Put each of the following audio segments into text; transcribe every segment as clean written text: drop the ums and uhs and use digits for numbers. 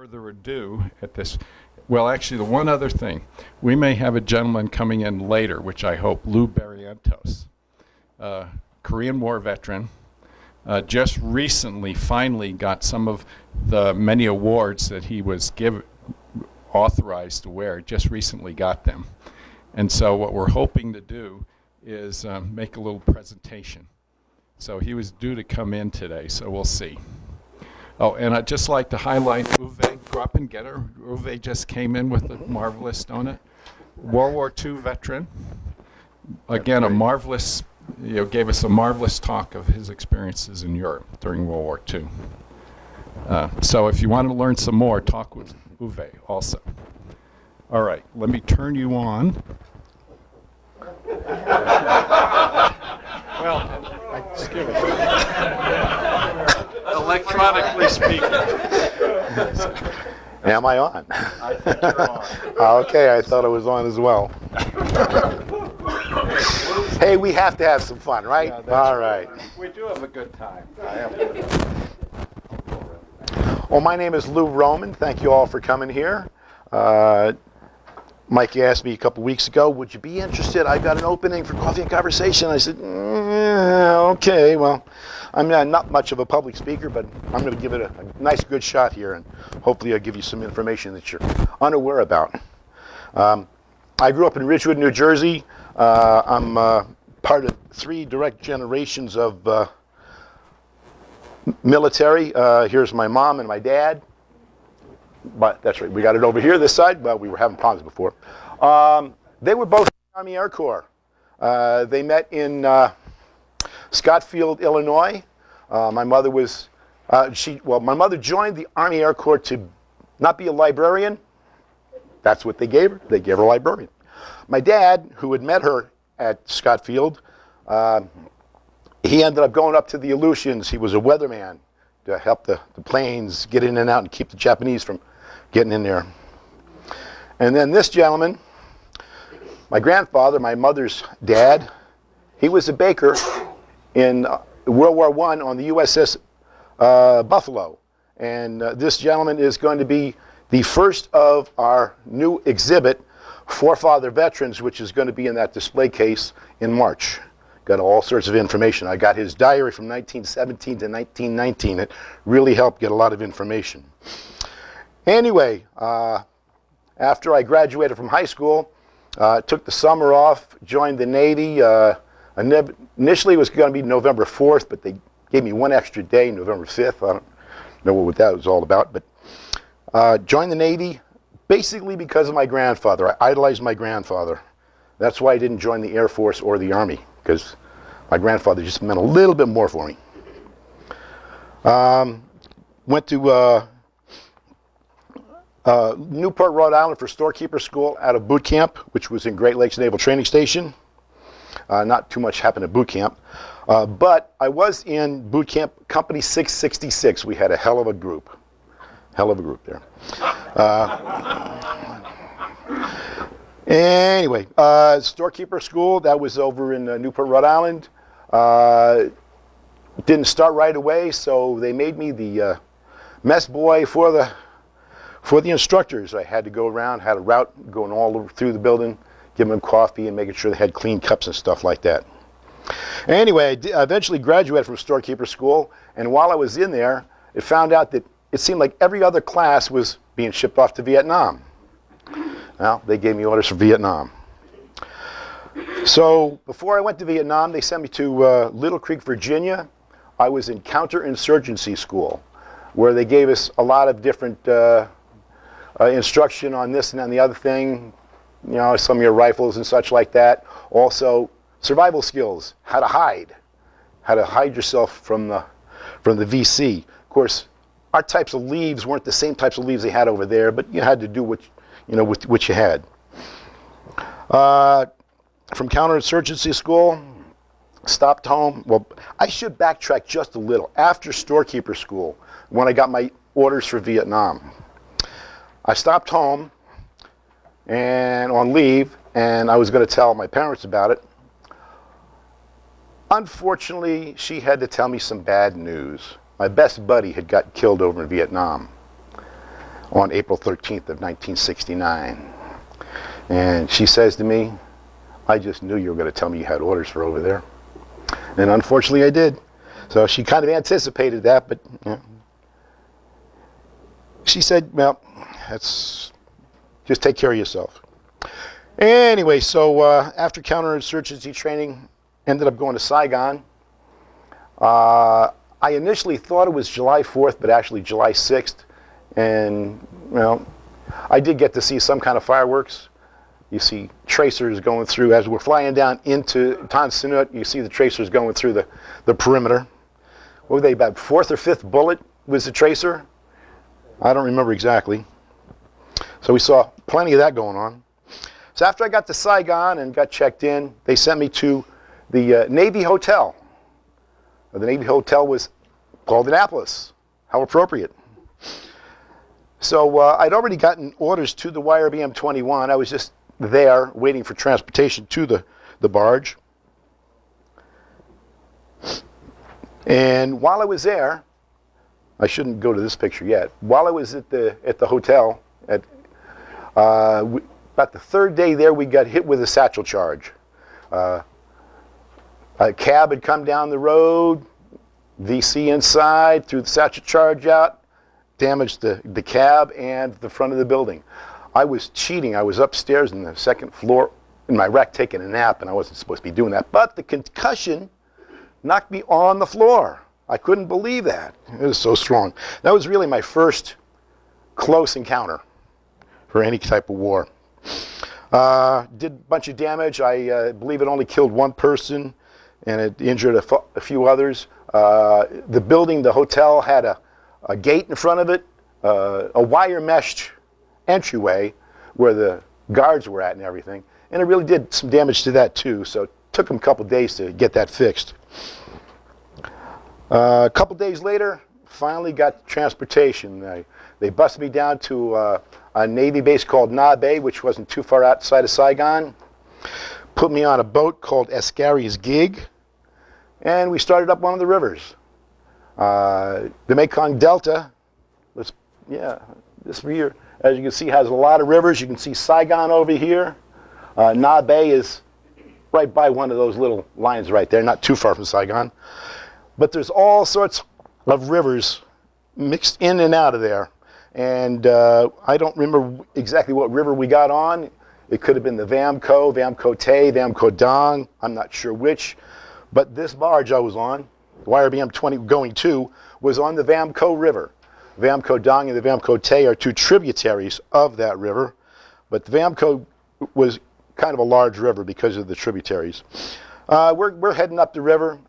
further ado at this, well, actually, the one other thing, we may have a gentleman coming in later, which I hope, Lew Barrientos, Korean War veteran, just recently finally got some of the many awards that he was authorized to wear, just recently got them. And so what we're hoping to do is make a little presentation. So he was due to come in today, so we'll see. Oh, and I'd just like to highlight Uwe Grappengetter. Uwe just came in with a marvelous donut. World War II veteran. Again, a marvelous, gave us a marvelous talk of his experiences in Europe during World War II. So if you want to learn some more, talk with Uwe also. All right, let me turn you on. Well, excuse me. Electronically speaking. Am I on? I think you're on. Okay, I thought I was on as well. Hey, we have to have some fun, right? Yeah, all right. We do have a good time. Well, my name is Lew Roman. Thank you all for coming here. Mike asked me a couple weeks ago, would you be interested? I got an opening for Coffee and Conversation. I said, okay, well, I'm not much of a public speaker, but I'm going to give it a nice, good shot here, and hopefully I'll give you some information that you're unaware about. I grew up in Ridgewood, New Jersey. I'm part of 3 direct generations of military. Here's my mom and my dad. But that's right, we got it over here, this side. Well, we were having problems before. They were both in the Army Air Corps. They met in Scottsfield, Illinois. My mother was, my mother joined the Army Air Corps to not be a librarian. That's what they gave her. They gave her a librarian. My dad, who had met her at Scottsfield, he ended up going up to the Aleutians. He was a weatherman to help the planes get in and out and keep the Japanese from getting in there. And then this gentleman, my grandfather, my mother's dad, he was a baker in World War I on the USS Buffalo. And this gentleman is going to be the first of our new exhibit, Forefather Veterans, which is going to be in that display case in March. Got all sorts of information. I got his diary from 1917 to 1919. It really helped get a lot of information. Anyway, after I graduated from high school, took the summer off, joined the Navy. Initially it was going to be November 4th, but they gave me one extra day, November 5th. I don't know what that was all about, but joined the Navy basically because of my grandfather. I idolized my grandfather. That's why I didn't join the Air Force or the Army, because my grandfather just meant a little bit more for me. Went to Newport, Rhode Island for storekeeper school out of boot camp, which was in Great Lakes Naval Training Station. Not too much happened at boot camp. But I was in boot camp Company 666. We had a hell of a group. Hell of a group there. Anyway, storekeeper school, that was over in Newport, Rhode Island. Didn't start right away, so they made me the mess boy for the instructors. I had to go around, had a route going all through the building, giving them coffee and making sure they had clean cups and stuff like that. Anyway, I eventually graduated from storekeeper school, and while I was in there, it found out that it seemed like every other class was being shipped off to Vietnam. Well, they gave me orders for Vietnam. So before I went to Vietnam, they sent me to Little Creek, Virginia. I was in counterinsurgency school, where they gave us a lot of different instruction on this and on the other thing, some of your rifles and such like that. Also, survival skills, how to hide yourself from the VC. Of course, our types of leaves weren't the same types of leaves they had over there, but you had to do what you had. From counterinsurgency school, stopped home. Well, I should backtrack just a little. After storekeeper school, when I got my orders for Vietnam, I stopped home and on leave, and I was going to tell my parents about it. Unfortunately, she had to tell me some bad news. My best buddy had got killed over in Vietnam. on April 13th of 1969. And she says to me, I just knew you were going to tell me you had orders for over there. And unfortunately I did. So she kind of anticipated that, but she said, well, just take care of yourself. Anyway, so after counterinsurgency training, ended up going to Saigon. I initially thought it was July 4th, but actually July 6th. And, well, I did get to see some kind of fireworks. You see tracers going through. As we're flying down into Tan Son Nhut, you see the tracers going through the perimeter. What were they, about 4th or 5th bullet was the tracer? I don't remember exactly. So we saw plenty of that going on. So after I got to Saigon and got checked in, they sent me to the Navy Hotel. The Navy Hotel was called Annapolis. How appropriate. So I'd already gotten orders to the YRBM-21. I was just there waiting for transportation to the barge. And while I was there, I shouldn't go to this picture yet. While I was at the hotel, about the third day there, we got hit with a satchel charge. A cab had come down the road, VC inside, threw the satchel charge out, damaged the cab and the front of the building. I was cheating. I was upstairs in the second floor in my rack taking a nap, and I wasn't supposed to be doing that. But the concussion knocked me on the floor. I couldn't believe that. It was so strong. That was really my first close encounter for any type of war. Did a bunch of damage. I believe it only killed one person, and it injured a few others. The building, the hotel, had a gate in front of it, a wire meshed entryway where the guards were at and everything. And it really did some damage to that too, so it took them a couple days to get that fixed. A couple days later, finally got transportation. They busted me down to a Navy base called Na Bay, which wasn't too far outside of Saigon. Put me on a boat called Ascari's Gig, and we started up one of the rivers. The Mekong Delta, this here, as you can see, has a lot of rivers. You can see Saigon over here. Na Bay is right by one of those little lines right there, not too far from Saigon. But there's all sorts of rivers mixed in and out of there. And I don't remember exactly what river we got on. It could have been the Vamco, Vamco Tay, Vamco Dong. I'm not sure which. But this barge I was on, YRBM-20 going to, was on the Vamco River. Vamco Dong and the Vamco Tay are two tributaries of that river. But the Vamco was kind of a large river because of the tributaries. We're heading up the river.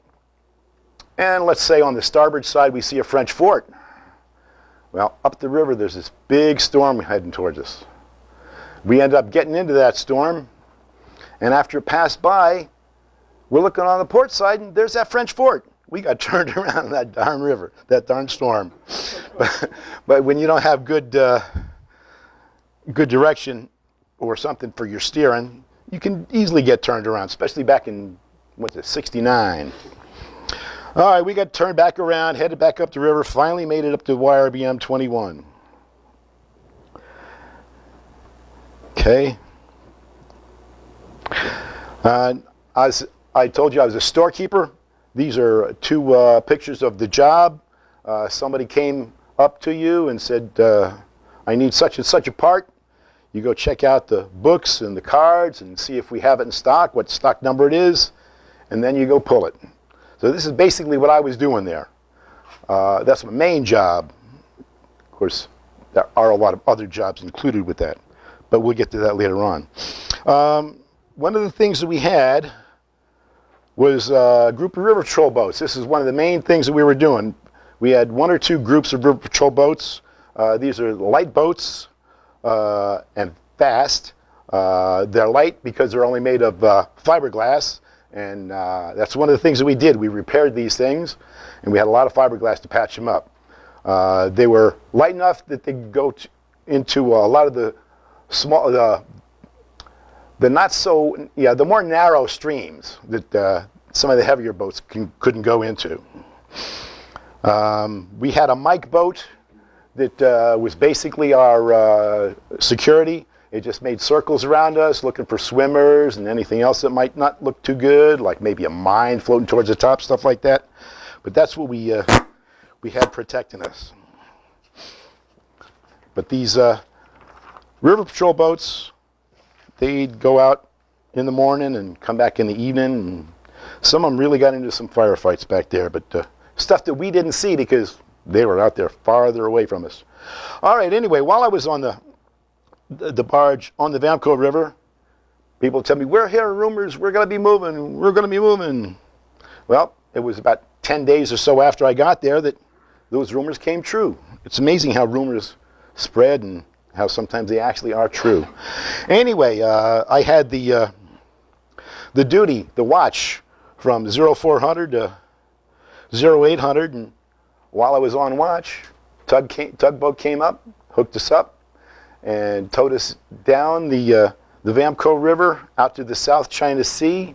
And let's say on the starboard side we see a French fort. Well, up the river there's this big storm heading towards us. We end up getting into that storm, and after it passed by, we're looking on the port side and there's that French fort. We got turned around in that darn river, that darn storm. But when you don't have good direction or something for your steering, you can easily get turned around, especially back in, what's it, 69. All right, we got turned back around, headed back up the river, finally made it up to YRBM-21. Okay. As I told you, I was a storekeeper. These are two pictures of the job. Somebody came up to you and said, I need such and such a part. You go check out the books and the cards and see if we have it in stock, what stock number it is, and then you go pull it. So this is basically what I was doing there. That's my main job. Of course, there are a lot of other jobs included with that, but we'll get to that later on. One of the things that we had was a group of river patrol boats. This is one of the main things that we were doing. We had one or two groups of river patrol boats. These are light boats and fast. They're light because they're only made of fiberglass. And that's one of the things that we did. We repaired these things, and we had a lot of fiberglass to patch them up. They were light enough that they could go into a lot of the small, the not so, the more narrow streams that some of the heavier boats couldn't go into. We had a Mike boat that was basically our security. It just made circles around us, looking for swimmers and anything else that might not look too good, like maybe a mine floating towards the top, stuff like that. But that's what we had protecting us. But these river patrol boats, they'd go out in the morning and come back in the evening. And some of them really got into some firefights back there, but stuff that we didn't see because they were out there farther away from us. All right, anyway, while I was on the barge on the Vamco River, people tell me, we're hearing rumors, we're going to be moving, we're going to be moving. Well, it was about 10 days or so after I got there that those rumors came true. It's amazing how rumors spread and how sometimes they actually are true. Anyway, I had the duty, the watch, from 0400 to 0800, and while I was on watch, tugboat came up, hooked us up, and towed us down the Vamco River out to the South China Sea.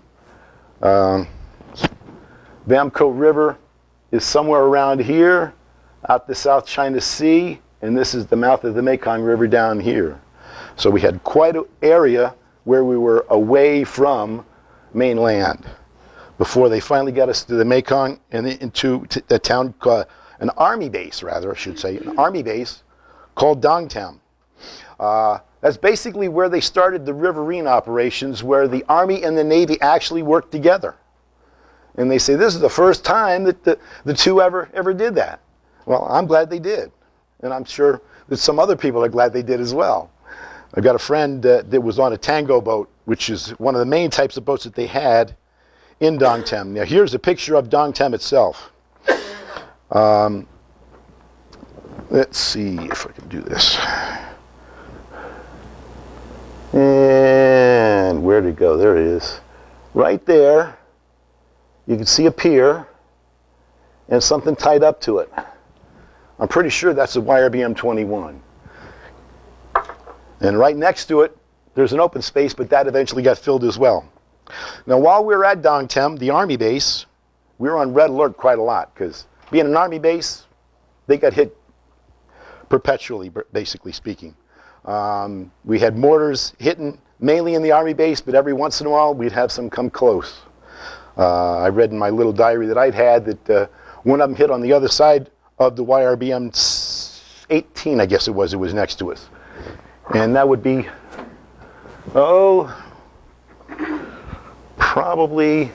Vamco River is somewhere around here, out the South China Sea, and this is the mouth of the Mekong River down here. So we had quite an area where we were away from mainland before they finally got us to the Mekong and into a town, an army base rather, I should say, an army base called Dong Tam. That's basically where they started the Riverine Operations, where the Army and the Navy actually worked together. And they say this is the first time that the two ever did that. Well, I'm glad they did. And I'm sure that some other people are glad they did as well. I've got a friend that was on a tango boat, which is one of the main types of boats that they had in Dong Tam. Now here's a picture of Dong Tam itself. Let's see if I can do this. And where'd it go? There it is. Right there, you can see a pier and something tied up to it. I'm pretty sure that's a YRBM-21. And right next to it, there's an open space, but that eventually got filled as well. Now, while we were at Dong Tam, the Army base, we were on red alert quite a lot, because being an Army base, they got hit perpetually, basically speaking. We had mortars hitting mainly in the Army base, but every once in a while, we'd have some come close. I read in my little diary that I'd had that one of them hit on the other side of the YRBM-18, I guess it was next to us. And that would be, probably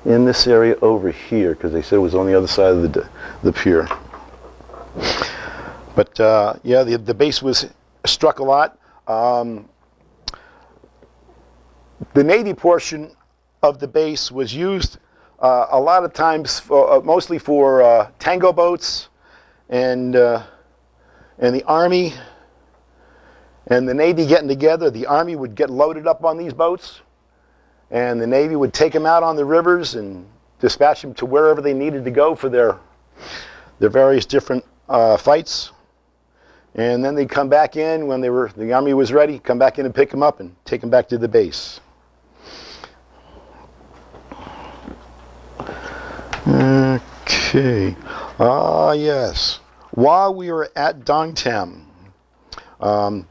in this area over here, because they said it was on the other side of the pier. But yeah, the base was struck a lot. The Navy portion of the base was used a lot of times, mostly for tango boats, and the Army and the Navy getting together. The Army would get loaded up on these boats, and the Navy would take them out on the rivers and dispatch them to wherever they needed to go for their various different fights. And then they'd come back in when the Army was ready, come back in and pick them up and take them back to the base. Okay. Yes. While we were at Dong Tam, the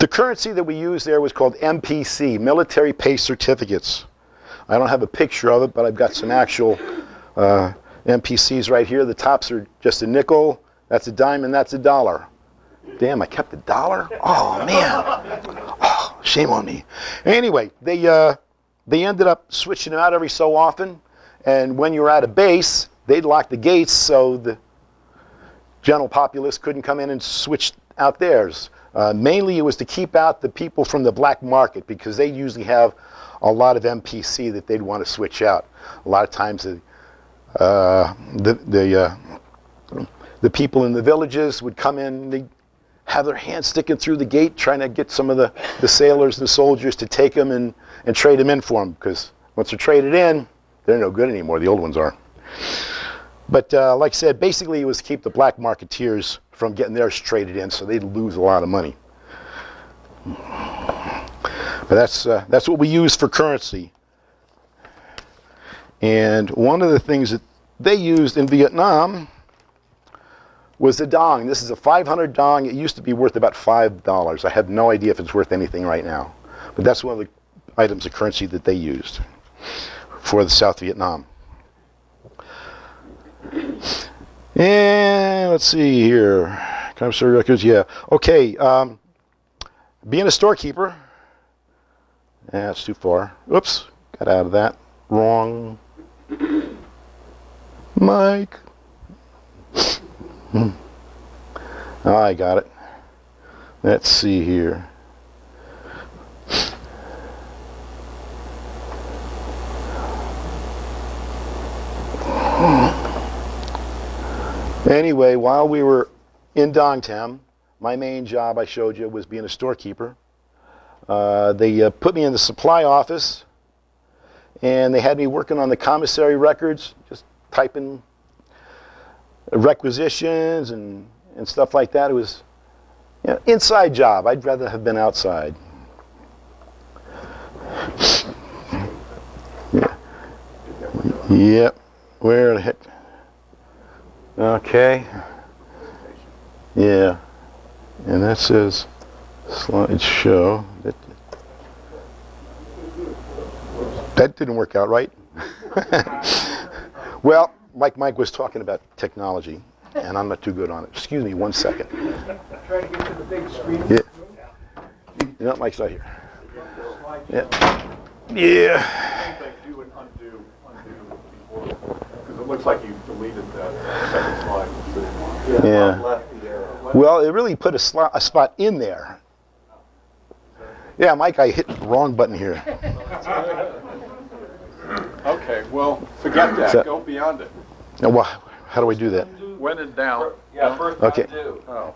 currency that we used there was called MPC, Military Pay Certificates. I don't have a picture of it, but I've got some actual MPCs right here. The tops are just a nickel, that's a dime, and that's a dollar. Damn, I kept a dollar? Oh, man. Oh, shame on me. Anyway, they ended up switching them out every so often, and when you were at a base, they'd lock the gates so the general populace couldn't come in and switch out theirs. Mainly it was to keep out the people from the black market, because they usually have a lot of MPC that they'd want to switch out. A lot of times the people in the villages would come in, they'd have their hands sticking through the gate trying to get some of the sailors and the soldiers to take them and trade them in for them, because once they're traded in, they're no good anymore. The old ones are. But like I said, basically it was to keep the black marketeers from getting theirs traded in, so they'd lose a lot of money. But that's what we use for currency. And one of the things that they used in Vietnam was the dong. This is a 500 dong. It used to be worth about $5. I have no idea if it's worth anything right now. But that's one of the items of currency that they used for the South Vietnam. And let's see here. Commissary records, yeah. Okay, being a storekeeper. That's too far. Oops, got out of that. Wrong. Mike. Oh, I got it. Let's see here. Anyway, while we were in Dong Tam, my main job I showed you was being a storekeeper. They put me in the supply office, and they had me working on the commissary records, just typing requisitions and stuff like that. It was, you know, inside job. I'd rather have been outside. Yeah. Yep. Where the heck? Okay. Yeah. And that says slideshow. That didn't work out right. Well, like Mike was talking about technology, and I'm not too good on it. Excuse me 1 second. Try to get to the big screen. Yeah. No, Mike's not here. Yeah. Yeah. Like do and undo before, because it looks like you deleted that second slide. Yeah. Well, it really put a spot in there. Yeah, Mike, I hit the wrong button here. Okay, well, forget that. So- Go beyond it. Now, how do I do that? When in doubt. Yeah, first Okay. undo. Oh.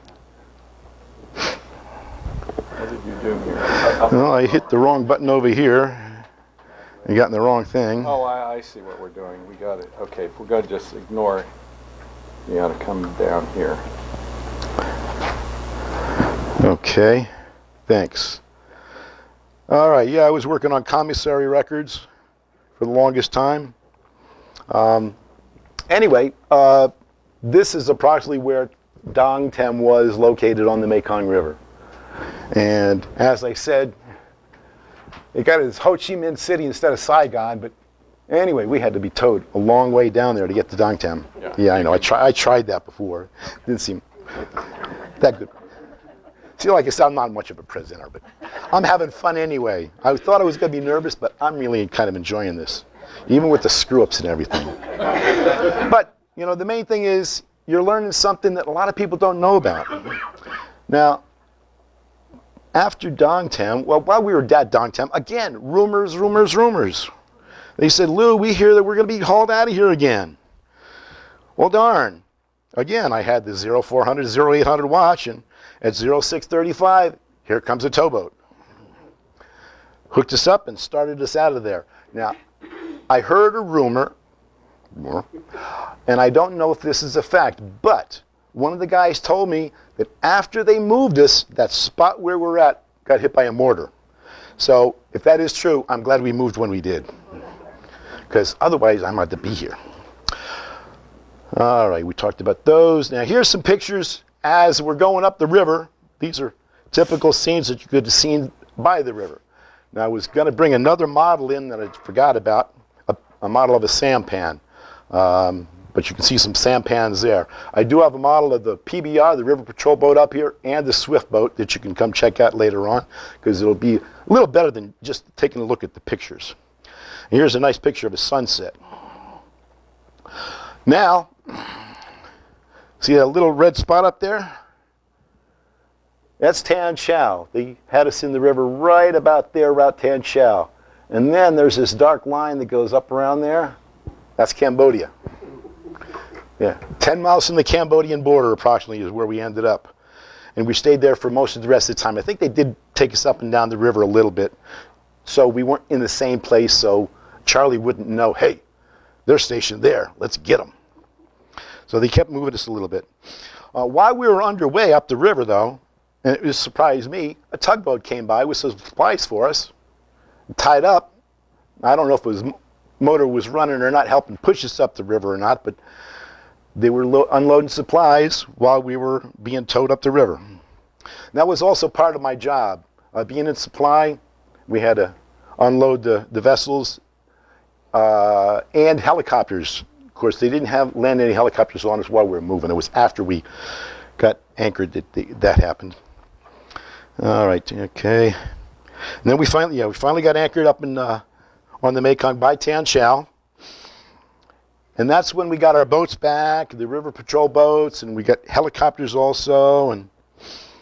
What did you do here? Well, I hit the wrong button over here. I got in the wrong thing. Oh, I see what we're doing. We got it. Okay, if we're going to just ignore it, you got to come down here. Okay, thanks. All right, yeah, I was working on commissary records for the longest time. Anyway, this is approximately where Dong Tam was located on the Mekong River. And as I said, it got as Ho Chi Minh City instead of Saigon, but anyway, we had to be towed a long way down there to get to Dong Tam. Yeah, I know, I tried that before. Didn't seem that good. See, like I said, I'm not much of a presenter, but I'm having fun anyway. I thought I was going to be nervous, but I'm really kind of enjoying this, even with the screw-ups and everything. But, you know, the main thing is you're learning something that a lot of people don't know about. Now, after Dong Tam, well, while we were at Dong Tam, again, rumors. They said, Lew, we hear that we're going to be hauled out of here again. Well, darn. Again, I had the 0400, 0800 watch, and at 0635, here comes a towboat. Hooked us up and started us out of there. Now, I heard a rumor, and I don't know if this is a fact, but one of the guys told me that after they moved us, that spot where we're at got hit by a mortar. So if that is true, I'm glad we moved when we did, because otherwise I might have to be here. All right, we talked about those. Now here's some pictures as we're going up the river. These are typical scenes that you could have seen by the river. Now I was going to bring another model in that I forgot about, a model of a sampan. But you can see some sampans there. I do have a model of the PBR, the River Patrol boat up here, and the Swift boat that you can come check out later on, because it'll be a little better than just taking a look at the pictures. And here's a nice picture of a sunset. Now, see that little red spot up there? That's Tan Chau. They had us in the river right about there, about Tan Chau. And then there's this dark line that goes up around there. That's Cambodia. Yeah, 10 miles from the Cambodian border approximately is where we ended up. And we stayed there for most of the rest of the time. I think they did take us up and down the river a little bit. So we weren't in the same place, so Charlie wouldn't know, hey, they're stationed there, let's get them. So they kept moving us a little bit. While we were underway up the river, though, and it surprised me, a tugboat came by with some supplies for us, tied up. I don't know if it was motor was running or not, helping push us up the river or not, but they were unloading supplies while we were being towed up the river. And that was also part of my job. Being in supply, we had to unload the vessels and helicopters. Of course, they didn't land any helicopters on us while we were moving. It was after we got anchored that happened. All right, okay. And then we finally got anchored up in on the Mekong by Tan Chau. And that's when we got our boats back, the river patrol boats, and we got helicopters also. And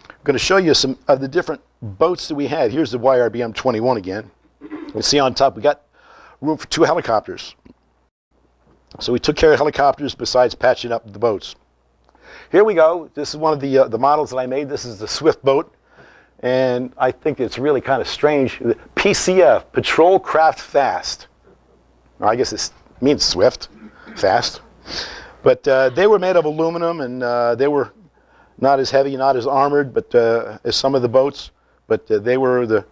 I'm going to show you some of the different boats that we had. Here's the YRBM-21 again. You see on top we got room for 2 helicopters. So we took care of helicopters besides patching up the boats. Here we go. This is one of the models that I made. This is the Swift boat. And I think it's really kind of strange. PCF, Patrol Craft Fast. Well, I guess it means swift, fast. But they were made of aluminum, and they were not as heavy, not as armored, but as some of the boats. But they were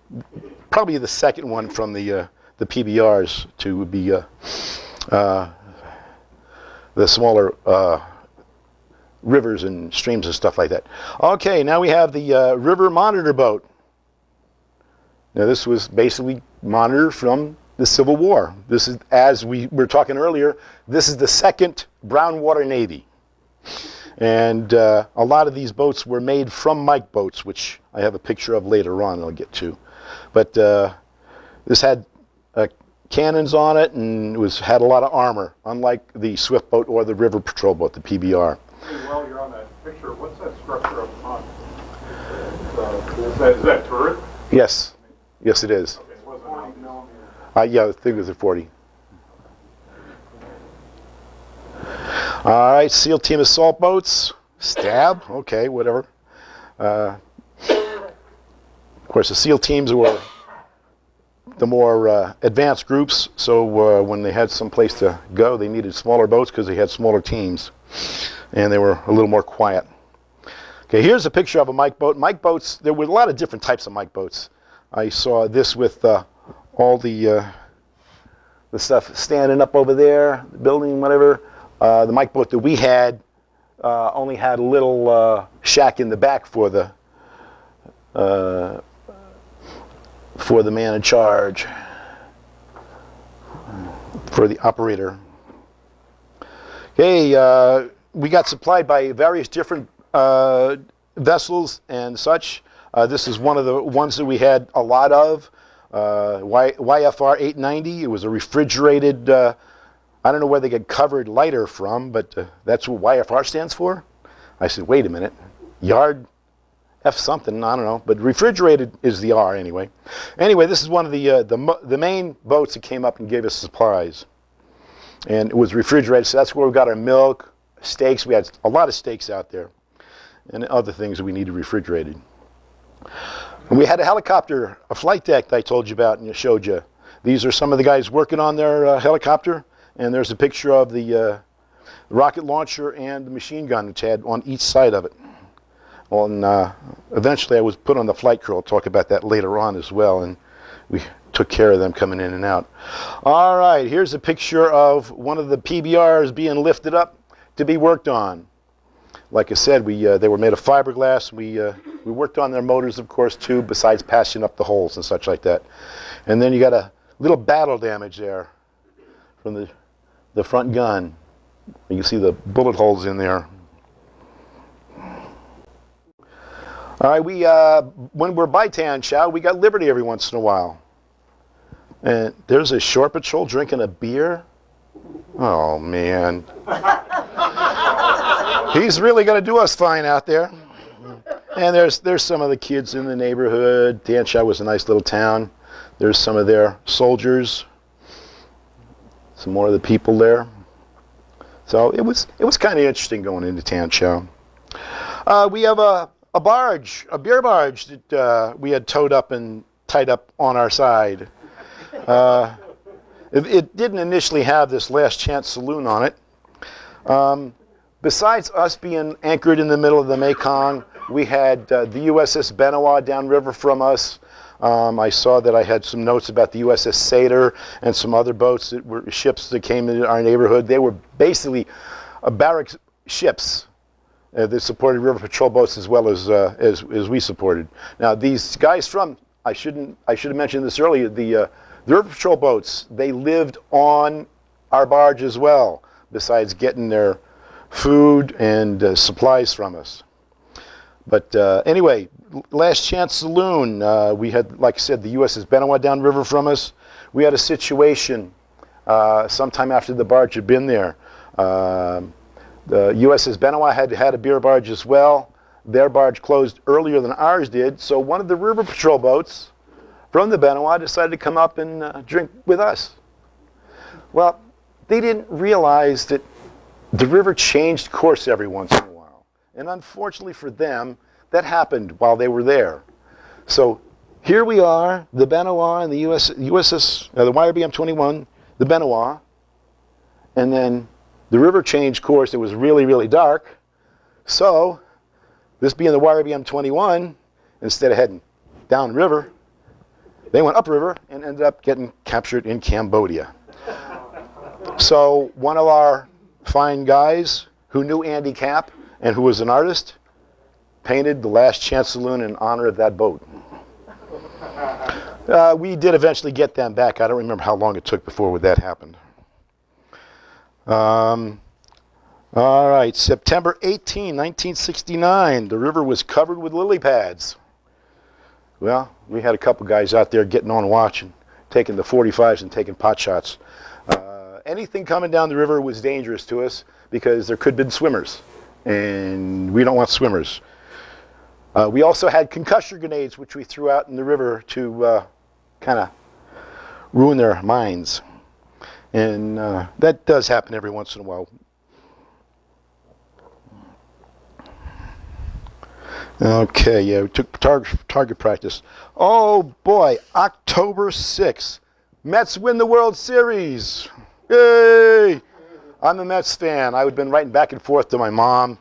probably the second one from the PBRs to be the smaller rivers and streams and stuff like that. Okay, now we have the river monitor boat. Now this was basically monitored from the Civil War. This is, as we were talking earlier, this is the second Brown Water Navy. And a lot of these boats were made from Mike boats, which I have a picture of later on I'll get to. But this had cannons on it and had a lot of armor, unlike the Swift boat or the River Patrol boat, the PBR. Hey, while you're on that picture, what's that structure up front? Is that turret? Yes. Yes, it is. Okay, it wasn't 40 millimeter. Yeah, I think it was a 40. All right, SEAL Team Assault Boats. Stab, okay, whatever. Of course, the SEAL teams were the more advanced groups, so when they had some place to go, they needed smaller boats because they had smaller teams, and they were a little more quiet. Okay, here's a picture of a Mike boat. Mike boats, there were a lot of different types of Mike boats. I saw this with all the stuff standing up over there, the building, whatever. The Mike boat that we had only had a little shack in the back for the man in charge, for the operator. Okay, we got supplied by various different vessels and such. This is one of the ones that we had a lot of, YFR 890. It was a refrigerated, I don't know where they get covered lighter from, but that's what YFR stands for. I said, wait a minute, yard F something, I don't know, but refrigerated is the R anyway. Anyway, this is one of the main boats that came up and gave us supplies. And it was refrigerated, so that's where we got our milk, steaks. We had a lot of steaks out there, and other things that we needed refrigerated. And we had a helicopter, a flight deck that I told you about and I showed you. These are some of the guys working on their helicopter, and there's a picture of the rocket launcher and the machine gun which had on each side of it. Well, eventually I was put on the flight crew. I'll talk about that later on as well, and we took care of them coming in and out. All right, here's a picture of one of the PBRs being lifted up to be worked on. Like I said, they were made of fiberglass. We worked on their motors, of course, too, besides patching up the holes and such like that. And then you got a little battle damage there from the front gun. You can see the bullet holes in there. All right, when we're by Tan Chau, we got liberty every once in a while. And there's a shore patrol drinking a beer. Oh, man. He's really going to do us fine out there. And there's some of the kids in the neighborhood. Tan Chau was a nice little town. There's some of their soldiers. Some more of the people there. So it was kind of interesting going into Tan Chau. We have a barge, a beer barge that we had towed up and tied up on our side. It didn't initially have this last chance saloon on it. Besides us being anchored in the middle of the Mekong, we had the USS Benoit downriver from us. I saw that I had some notes about the USS Satyr and some other boats that were ships that came into our neighborhood. They were basically barracks ships that supported river patrol boats as well as we supported. Now these guys from, I should have mentioned this earlier, the river patrol boats, they lived on our barge as well, besides getting their food and supplies from us. But anyway, Last Chance Saloon, we had, like I said, the USS Benoit downriver from us. We had a situation sometime after the barge had been there. The USS Benoit had a beer barge as well. Their barge closed earlier than ours did, so one of the river patrol boats from the Benoit decided to come up and drink with us. Well, they didn't realize that the river changed course every once in a while. And unfortunately for them, that happened while they were there. So here we are, the Benoit and the USS, the YRBM-21, the Benoit, and then the river changed course. It was really, really dark. So this being the YRBM-21, instead of heading downriver, they went upriver and ended up getting captured in Cambodia. So one of our fine guys who knew Andy Capp and who was an artist painted the Last Chance Saloon in honor of that boat. We did eventually get them back. I don't remember how long it took before that happened. All right, September 18, 1969, the river was covered with lily pads. Well, we had a couple guys out there getting on watch and taking the 45s and taking pot shots. Anything coming down the river was dangerous to us because there could have been swimmers, and we don't want swimmers. We also had concussion grenades, which we threw out in the river to kind of ruin their minds. And that does happen every once in a while. Okay, yeah, we took target practice. Oh boy, October 6th, Mets win the World Series. Yay! I'm a Mets fan. I had been writing back and forth to my mom.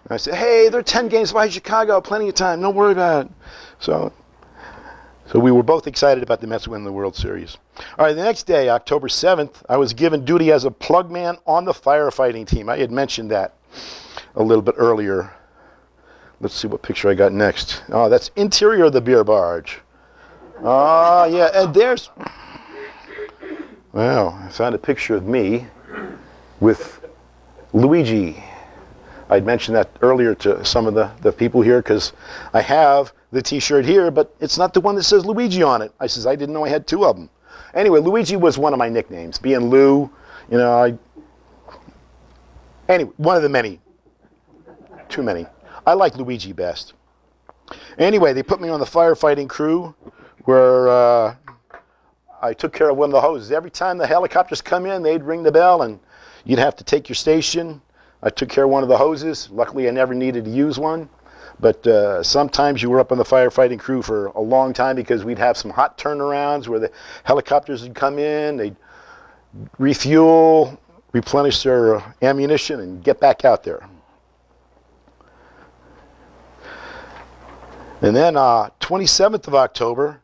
And I said, hey, they're 10 games behind Chicago, plenty of time, don't worry about it. So we were both excited about the Mets winning the World Series. All right, the next day, October 7th, I was given duty as a plug man on the firefighting team. I had mentioned that a little bit earlier. Let's see what picture I got next. Oh, that's interior of the beer barge. Oh, yeah, and there's... Well, I found a picture of me with Luigi. I'd mentioned that earlier to some of the people here because I have the t-shirt here, but it's not the one that says Luigi on it. I says, I didn't know I had two of them. Anyway, Luigi was one of my nicknames. Being Lou, you know, anyway, one of the many. Too many. I like Luigi best. Anyway, they put me on the firefighting crew where I took care of one of the hoses. Every time the helicopters come in, they'd ring the bell and you'd have to take your station. I took care of one of the hoses. Luckily, I never needed to use one. But sometimes you were up on the firefighting crew for a long time because we'd have some hot turnarounds where the helicopters would come in, they'd refuel, replenish their ammunition, and get back out there. And then 27th of October,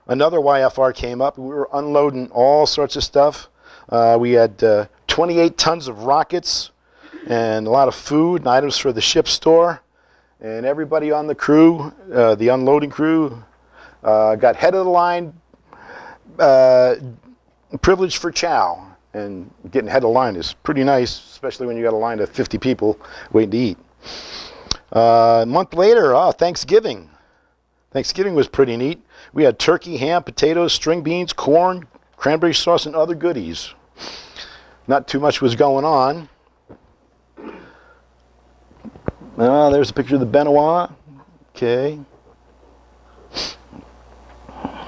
another YFR came up. We were unloading all sorts of stuff. We had 28 tons of rockets and a lot of food and items for the ship store. And everybody on the crew, the unloading crew, got head of the line privilege for chow. And getting head of the line is pretty nice, especially when you got a line of 50 people waiting to eat. A month later, Thanksgiving. Thanksgiving was pretty neat. We had turkey, ham, potatoes, string beans, corn, cranberry sauce, and other goodies. Not too much was going on. There's a picture of the Benoit. Okay.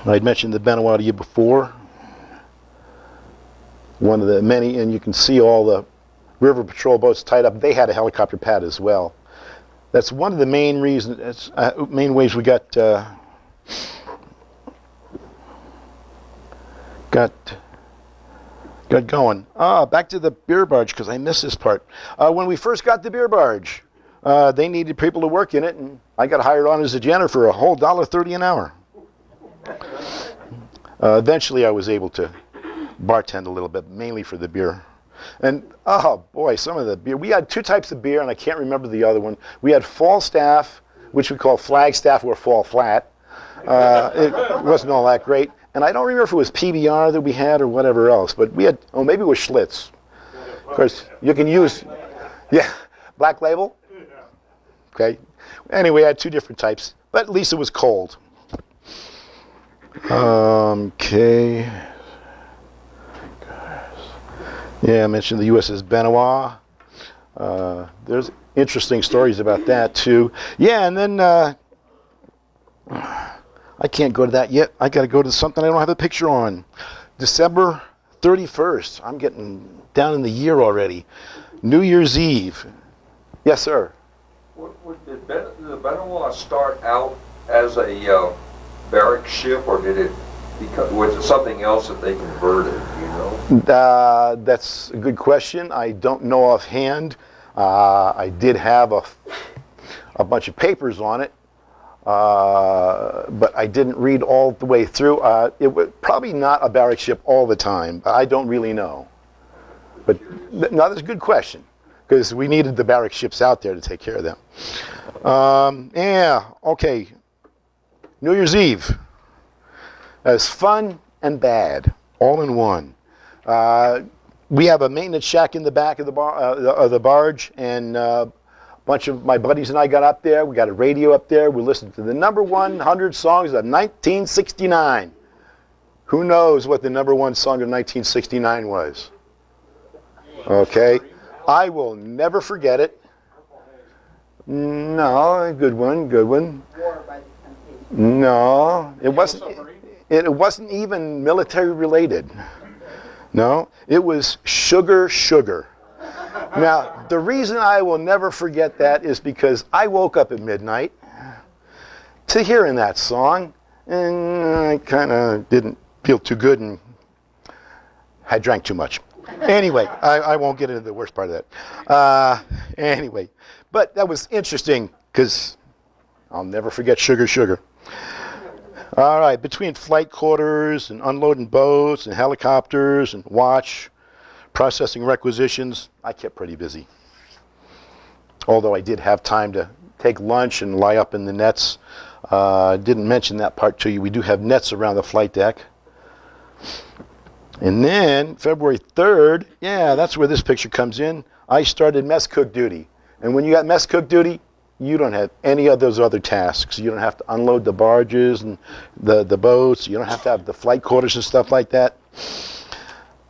I'd mentioned the Benoit to you before. One of the many, and you can see all the river patrol boats tied up. They had a helicopter pad as well. That's one of the main reasons, main ways we got going. Back to the beer barge because I missed this part. When we first got the beer barge, they needed people to work in it, and I got hired on as a janitor for a whole $1.30 an hour. Eventually, I was able to bartend a little bit, mainly for the beer. And oh boy, some of the beer. We had two types of beer, and I can't remember the other one. We had Falstaff, which we call Flagstaff or Fall Flat. It wasn't all that great. And I don't remember if it was PBR that we had or whatever else, but we had, oh, maybe it was Schlitz. Of course, you can use, yeah, Black Label. Okay. Anyway, I had two different types, but at least it was cold. Okay. Yeah, I mentioned the USS Benoit. There's interesting stories about that too. Yeah, and then I can't go to that yet. I got to go to something I don't have a picture on. December 31st. I'm getting down in the year already. New Year's Eve. Yes, sir. Did the Benoit start out as a barrack ship, or did it was it something else that they converted? You know. That's a good question. I don't know offhand. I did have a bunch of papers on it, but I didn't read all the way through. It was probably not a barrack ship all the time. I don't really know. But no, that's a good question, because we needed the barrack ships out there to take care of them. Yeah, okay. New Year's Eve. It's fun and bad, all in one. We have a maintenance shack in the back of the barge, and a bunch of my buddies and I got up there. We got a radio up there. We listened to the number 100 songs of 1969. Who knows what the number one song of 1969 was? Okay. I will never forget it. No, good one, good one. No, it wasn't. It wasn't even military related. No, it was Sugar, Sugar. Now, the reason I will never forget that is because I woke up at midnight to hearing that song, and I kind of didn't feel too good and I drank too much. Anyway, I won't get into the worst part of that. Anyway, but that was interesting because I'll never forget Sugar, Sugar. All right, between flight quarters and unloading boats and helicopters and watch, processing requisitions, I kept pretty busy. Although I did have time to take lunch and lie up in the nets. Didn't mention that part to you. We do have nets around the flight deck. And then February 3rd, yeah, that's where this picture comes in. I started mess cook duty. And when you got mess cook duty, you don't have any of those other tasks. You don't have to unload the barges and the boats. You don't have to have the flight quarters and stuff like that.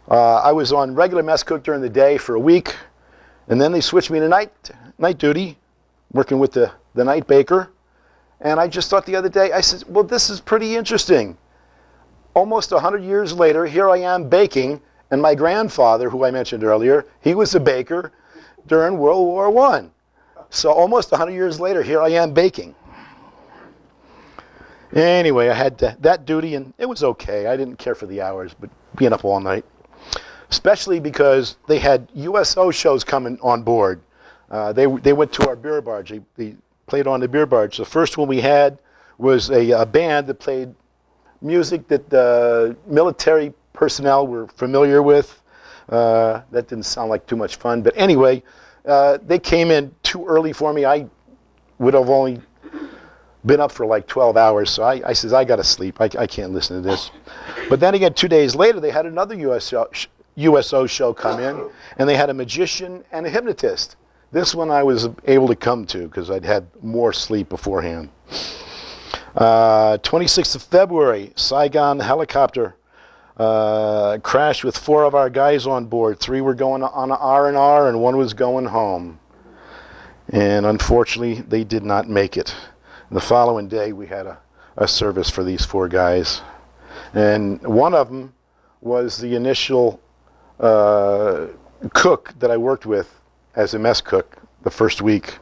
I was on regular mess cook during the day for a week, and then they switched me to night duty, working with the night baker. And I just thought the other day, I said, well, this is pretty interesting. Almost 100 years later, here I am baking, and my grandfather, who I mentioned earlier, he was a baker during World War I. So almost 100 years later, here I am baking. Anyway, I had that duty, and it was okay. I didn't care for the hours, but being up all night. Especially because they had USO shows coming on board. They went to our beer barge. They played on the beer barge. The first one we had was a band that played music that the military personnel were familiar with. That didn't sound like too much fun. But anyway, they came in too early for me. I would have only been up for like 12 hours. So I says, I got to sleep. I can't listen to this. But then again, 2 days later, they had another USO show come in, and they had a magician and a hypnotist. This one I was able to come to because I'd had more sleep beforehand. 26th of February, Saigon helicopter crashed with 4 of our guys on board. 3 were going on R&R, and 1 was going home. And unfortunately, they did not make it. The following day, we had a service for these 4 guys. And one of them was the initial cook that I worked with as a mess cook the first week.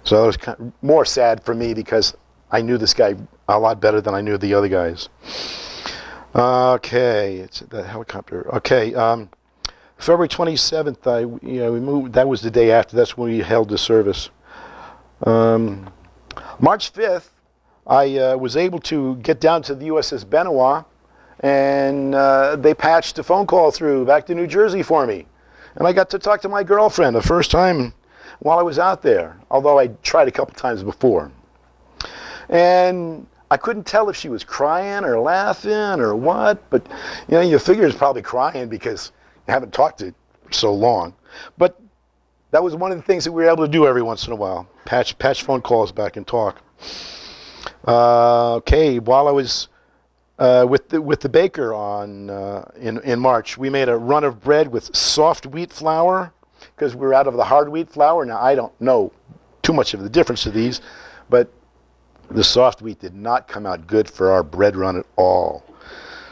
So that was kind of more sad for me because I knew this guy a lot better than I knew the other guys. Okay, it's the helicopter. Okay, February 27th, we moved. That was the day after. That's when we held the service. March 5th, I was able to get down to the USS Benoit, and they patched a phone call through back to New Jersey for me. And I got to talk to my girlfriend the first time while I was out there, although I tried a couple times before. And I couldn't tell if she was crying or laughing or what, but you know, you figure it's probably crying because you haven't talked to her so long. But that was one of the things that we were able to do every once in a while, patch phone calls back and talk. Okay, while I was with the baker in March, we made a run of bread with soft wheat flour because we were out of the hard wheat flour. Now, I don't know too much of the difference of these, but the soft wheat did not come out good for our bread run at all.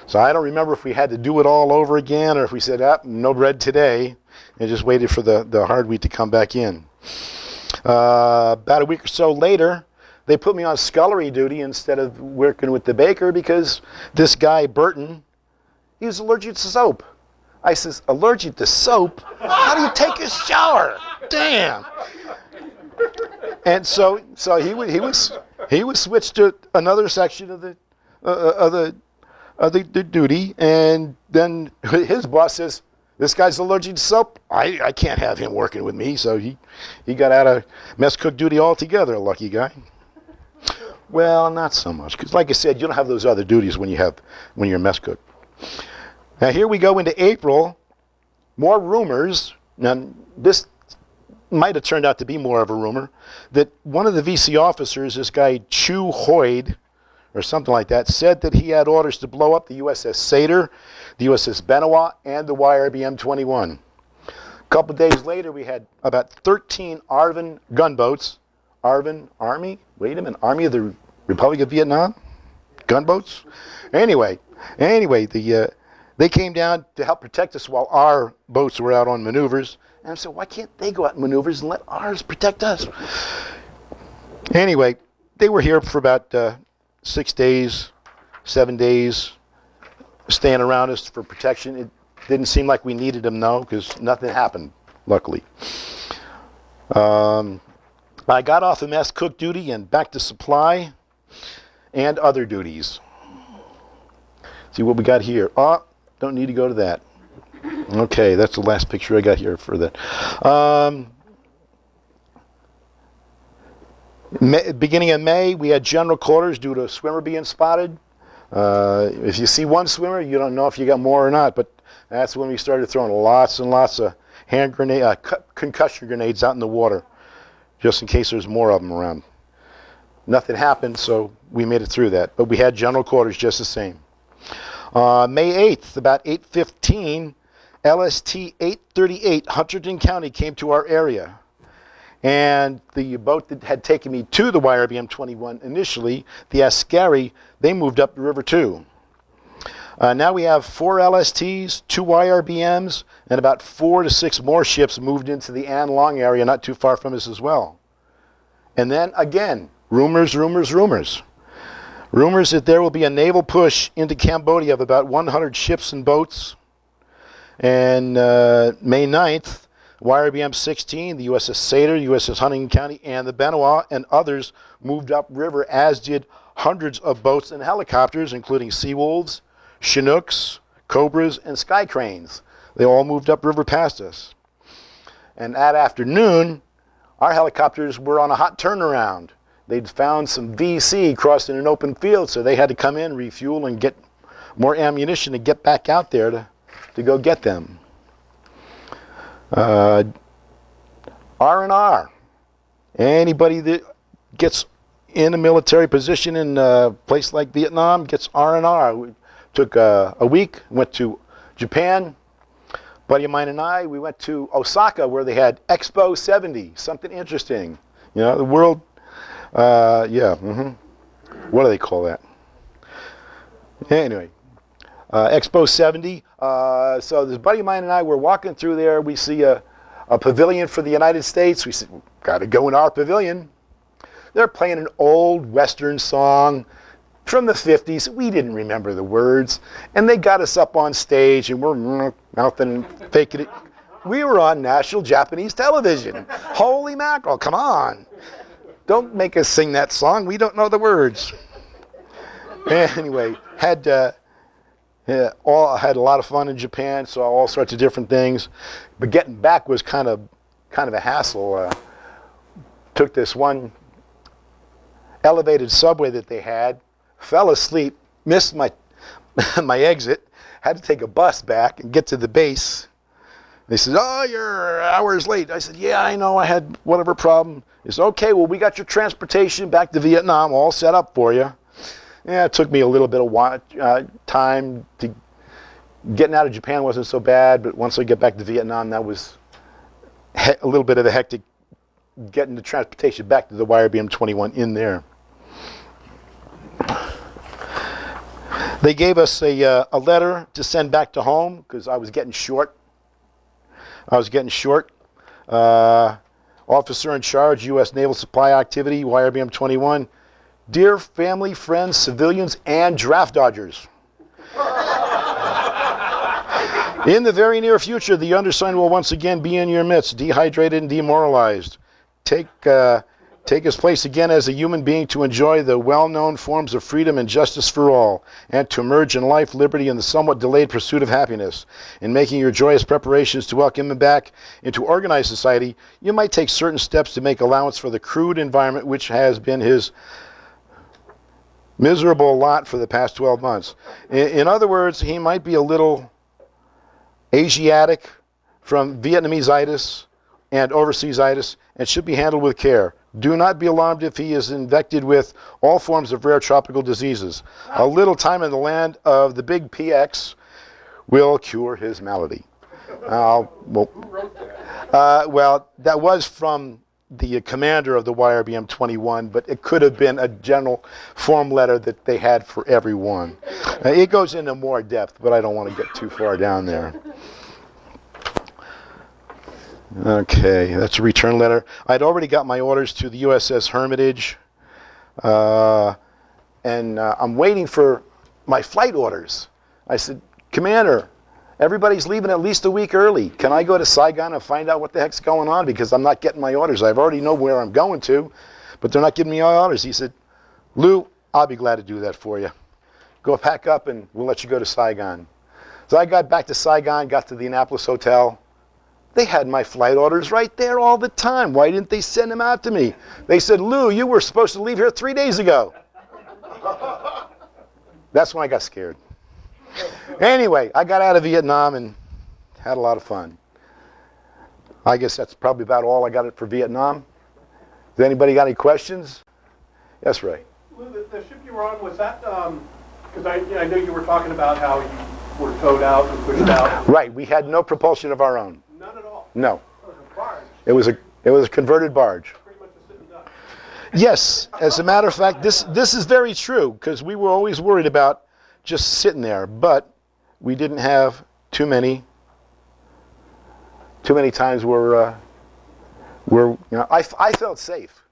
So I don't remember if we had to do it all over again or if we said, no bread today, and just waited for the hard wheat to come back in. About a week or so later, they put me on scullery duty instead of working with the baker because this guy, Burton, he was allergic to soap. I says, allergic to soap? How do you take a shower? Damn. And so he was switched to another section of the duty, and then his boss says, this guy's allergic to soap. I can't have him working with me, so he got out of mess cook duty altogether, lucky guy. Well, not so much, because like I said, you don't have those other duties when you're a mess cook. Now here we go into April, more rumors. Now this might have turned out to be more of a rumor, that one of the VC officers, this guy Chu Hoyd, or something like that, said that he had orders to blow up the USS Satyr, the USS Benoit, and the YRBM-21. A couple of days later, we had about 13 ARVN gunboats. ARVN, Army? Wait a minute, Army of the Republic of Vietnam? Gunboats? Anyway, they came down to help protect us while our boats were out on maneuvers. And I said, why can't they go out in maneuvers and let ours protect us? Anyway, they were here for about 6 days, 7 days, staying around us for protection. It didn't seem like we needed them, though, because nothing happened, luckily. I got off of mess cook duty and back to supply and other duties. See what we got here. Oh, don't need to go to that. Okay, that's the last picture I got here for that. Beginning of May, we had general quarters due to a swimmer being spotted. If you see one swimmer, you don't know if you got more or not, but that's when we started throwing lots and lots of hand grenade, concussion grenades out in the water, just in case there's more of them around. Nothing happened, so we made it through that, but we had general quarters just the same. May 8th, about 8:15, LST 838 Hunterdon County came to our area. And the boat that had taken me to the YRBM-21 initially, the Ascari, they moved up the river too. Now we have 4 LSTs, 2 YRBMs, and about 4 to 6 more ships moved into the An Long area, not too far from us as well. And then again, rumors. Rumors that there will be a naval push into Cambodia of about 100 ships and boats. And May 9th, YRBM-16, the USS Satyr, USS Huntington County, and the Benoit and others moved upriver, as did hundreds of boats and helicopters, including Seawolves, Chinooks, Cobras, and Sky Cranes. They all moved upriver past us. And that afternoon, our helicopters were on a hot turnaround. They'd found some VC crossing an open field, so they had to come in, refuel, and get more ammunition to get back out there to go get them. R&R. Anybody that gets in a military position in a place like Vietnam gets R&R. We took a week, went to Japan. Buddy of mine and I, we went to Osaka where they had Expo 70, something interesting. You know, the world, what do they call that? Anyway, Expo 70. So this buddy of mine and I were walking through there. We see a pavilion for the United States. We said, got to go in our pavilion. They're playing an old Western song from the 50s. We didn't remember the words. And they got us up on stage, and we're mouthing and faking it. We were on national Japanese television. Holy mackerel, come on. Don't make us sing that song. We don't know the words. Anyway, had Yeah, I had a lot of fun in Japan, saw all sorts of different things. But getting back was kind of a hassle. Took this one elevated subway that they had, fell asleep, missed my my exit, had to take a bus back and get to the base. They said, "Oh, you're hours late." I said, "Yeah, I know. I had whatever problem." They said, "Okay, well, we got your transportation back to Vietnam all set up for you." Yeah, it took me a little bit of time to getting out of Japan wasn't so bad, but once I get back to Vietnam, that was a little bit of a hectic getting the transportation back to the YRBM-21 in there. They gave us a letter to send back to home because I was getting short. Officer in charge, U.S. Naval Supply Activity, YRBM-21. Dear family, friends, civilians, and draft dodgers. In the very near future, the undersigned will once again be in your midst, dehydrated and demoralized. Take his place again as a human being to enjoy the well-known forms of freedom and justice for all, and to emerge in life, liberty, and the somewhat delayed pursuit of happiness. In making your joyous preparations to welcome him back into organized society, you might take certain steps to make allowance for the crude environment which has been his miserable lot for the past 12 months. In other words, he might be a little Asiatic from Vietnamese-itis and overseas-itis and should be handled with care. Do not be alarmed if he is infected with all forms of rare tropical diseases. A little time in the land of the big PX will cure his malady. Well, that was from the commander of the YRBM-21, but it could have been a general form letter that they had for everyone. It goes into more depth, but I don't want to get too far down there. Okay, that's a return letter. I'd already got my orders to the USS Hermitage, and I'm waiting for my flight orders. I said, Commander, everybody's leaving at least a week early. Can I go to Saigon and find out what the heck's going on? Because I'm not getting my orders. I already know where I'm going to, but they're not giving me my orders. He said, Lou, I'll be glad to do that for you. Go pack up and we'll let you go to Saigon. So I got back to Saigon, got to the Annapolis Hotel. They had my flight orders right there all the time. Why didn't they send them out to me? They said, Lou, you were supposed to leave here 3 days ago. That's when I got scared. Anyway, I got out of Vietnam and had a lot of fun. I guess that's probably about all I got for Vietnam. Does anybody got any questions? Yes, Ray. Lou, the ship you were on, was that, because I know you were talking about how you were towed out and pushed out. Right, we had no propulsion of our own. None at all? No. It was a barge. It was a converted barge. Pretty much a sitting duck. Yes, as a matter of fact, this is very true, because we were always worried about just sitting there, but we didn't have too many times where I felt safe.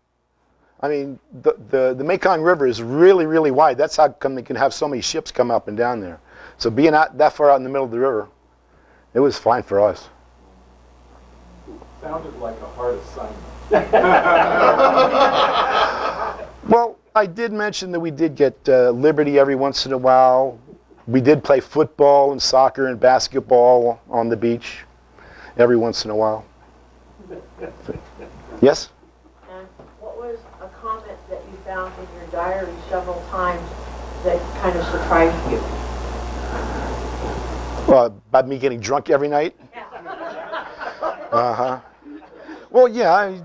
I mean, the Mekong River is really, really wide. That's how come they can have so many ships come up and down there. So being out that far out in the middle of the river, it was fine for us. Sounded like a hard assignment. Well, I did mention that we did get liberty every once in a while. We did play football and soccer and basketball on the beach every once in a while. Yes? And what was a comment that you found in your diary several times that kind of surprised you? About me getting drunk every night? Uh-huh. Well, yeah,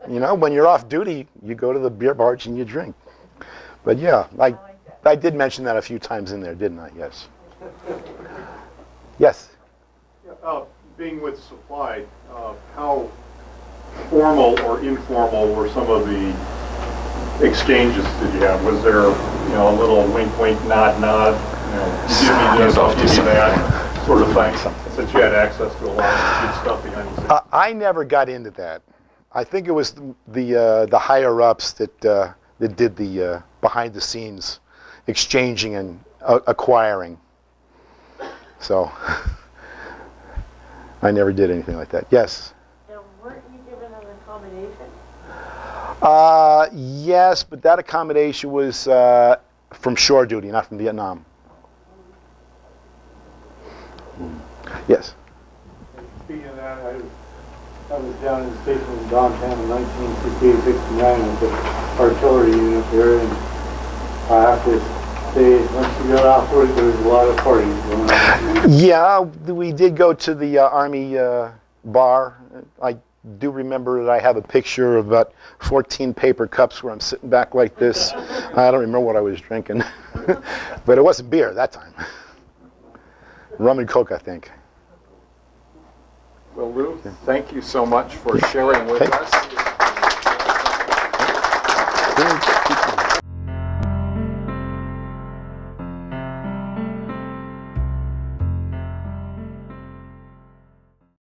when you're off duty, you go to the beer barge and you drink. But yeah, I did mention that a few times in there, didn't I? Yes. Yes? Being with Supply, how formal or informal were some of the exchanges did you have? Was there, a little wink, wink, nod, nod, give me this, I'll give you that, sort of thing, since you had access to a lot of good stuff behind the scenes? I never got into that. I think it was the higher ups that did the behind the scenes exchanging and acquiring. So I never did anything like that. Yes. Now, weren't you given an accommodation? Yes, but that accommodation was from shore duty, not from Vietnam. Yes. Speaking of that, I was down in the station in downtown in 1968-69 with the artillery unit there, and I have to say, once you got off work, there was a lot of parties going on. Yeah, we did go to the Army bar. I do remember that I have a picture of about 14 paper cups where I'm sitting back like this. I don't remember what I was drinking, but it wasn't beer that time. Rum and Coke, I think. Well, Lew, thank you so much for sharing with Okay. us.